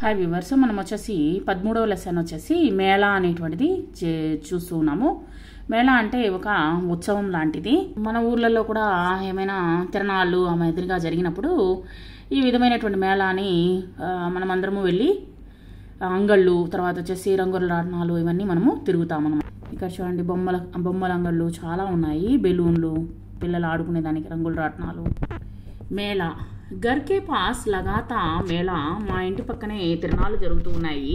Hi viewers, మనం వచ్చేసి 13వ lesson వచ్చేసి మేళా అనేటువంటిది చూస్తూ ఉన్నాము. మేళా అంటే ఒక ఉత్సవం లాంటిది. మన ఊర్లలో కూడా ఏమైనా తిరణాళ్ళు ఎదురుగా జరిగినప్పుడు ఈ విధమైనటువంటి మేళాని మనమందరము వెళ్ళి అంగళ్ళు, తర్వాత వచ్చేసి రంగుల రాట్నాలు ఇవన్నీ మనము తిరుగుతామన్నమాట. ఇక్కడ చూడండి, బొమ్మల అంగళ్ళు చాలా ఉన్నాయి, బెలూన్లు, పిల్లలు ఆడుకునేదానికి రంగుల రాట్నాలు. మేళా घर के पास लगाता मेला, మా ఇంటి పక్కనే తిరణాలు జరుగుతూ ఉన్నాయి.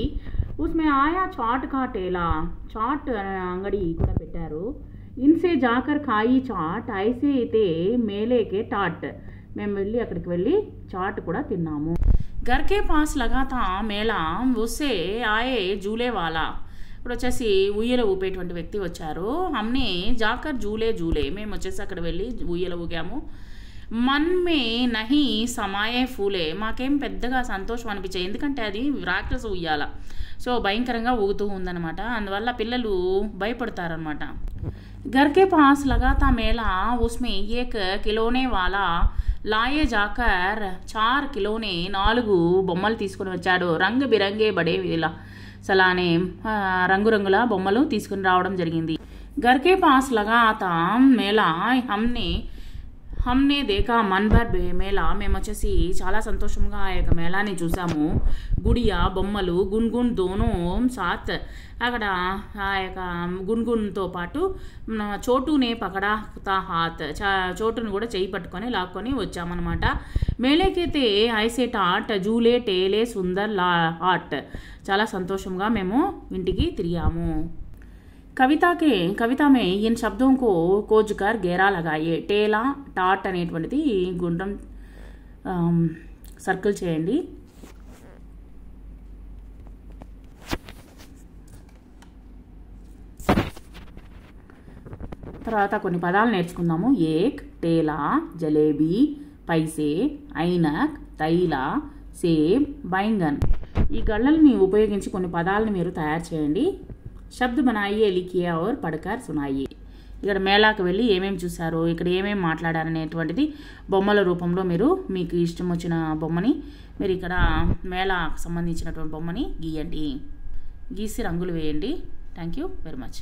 उसमें आया चाट का ठेला, चाट అంగడి కూడా పెట్టారు. इनसे जाकर खाई चाट, ऐसे थे मेले के टाट, మేము వెళ్ళి అక్కడికి వెళ్ళి చాట్ కూడా తిన్నాము. घर के पास लगाता मेला, उससे आए झूले वाला, ఇప్పుడు వచ్చేసి ఉయ్యల ఊపేటువంటి వ్యక్తి వచ్చారు. हमने जाकर झूले, మేము వచ్చేసి అక్కడ వెళ్ళి ఉయ్యల ఊగాము. మన్ మే నహి సమాయే ఫూలే, మాకేం పెద్దగా సంతోషం అనిపించాయి, ఎందుకంటే అది రాక్షస ఉయ్యాల, సో భయంకరంగా ఊగుతూ ఉందన్నమాట. అందువల్ల పిల్లలు భయపడతారనమాట. గర్కే పాస్ లగాతా మేళా, ఉస్మే ఏక్ కిలోనే వాలా లాయే జాకర్ 4 కిలోనే, 4 బొమ్మలు తీసుకుని వచ్చాడు. రంగు బిరంగే బడే ఇలా సలానే రంగురంగుల బొమ్మలు తీసుకుని రావడం జరిగింది. గర్కే పాస్ లగాతా మేళా, హమ్నే దేకా మన్భర్ మేళా, మేము వచ్చేసి చాలా సంతోషంగా ఆ యొక్క మేళాని చూసాము. గుడియా బొమ్మలు, గున్గున్ దోనో సాత్, అక్కడ ఆ యొక్క గున్గున్తో పాటు చోటునే పకడా హాత్, చోటును కూడా చేయి పట్టుకొని లాక్కొని వచ్చామన్నమాట. మేళేకైతే ఐసే టాట్ జూలే టేలే సుందర్ హాట్, చాలా సంతోషంగా మేము ఇంటికి తిరిగాము. కవిత మే ఇన్ శబ్దం కో కోజ్కర్ గేరా లగాయే, టేలా టాట్ అనేటువంటిది గుండ్రం సర్కిల్ చేయండి. తర్వాత కొన్ని పదాలు నేర్చుకుందాము. ఏక్, టేలా, జలేబీ, పైసే, ఐనక్, తైలా, సేబ్, బైంగన్. ఈ గళ్ళని ఉపయోగించి కొన్ని పదాలను మీరు తయారు చేయండి. శబ్ద బనాయే, లిఖియే ఔర్ పడకర్ సునాయే. ఇక్కడ మేళాకు వెళ్ళి ఏమేమి చూసారో, ఇక్కడ ఏమేమి మాట్లాడారనేటువంటిది బొమ్మల రూపంలో మీరు మీకు ఇష్టం వచ్చిన బొమ్మని మీరు ఇక్కడ మేళాకు సంబంధించినటువంటి బొమ్మని గీయండి. గీసి రంగులు వేయండి. Thank you very much.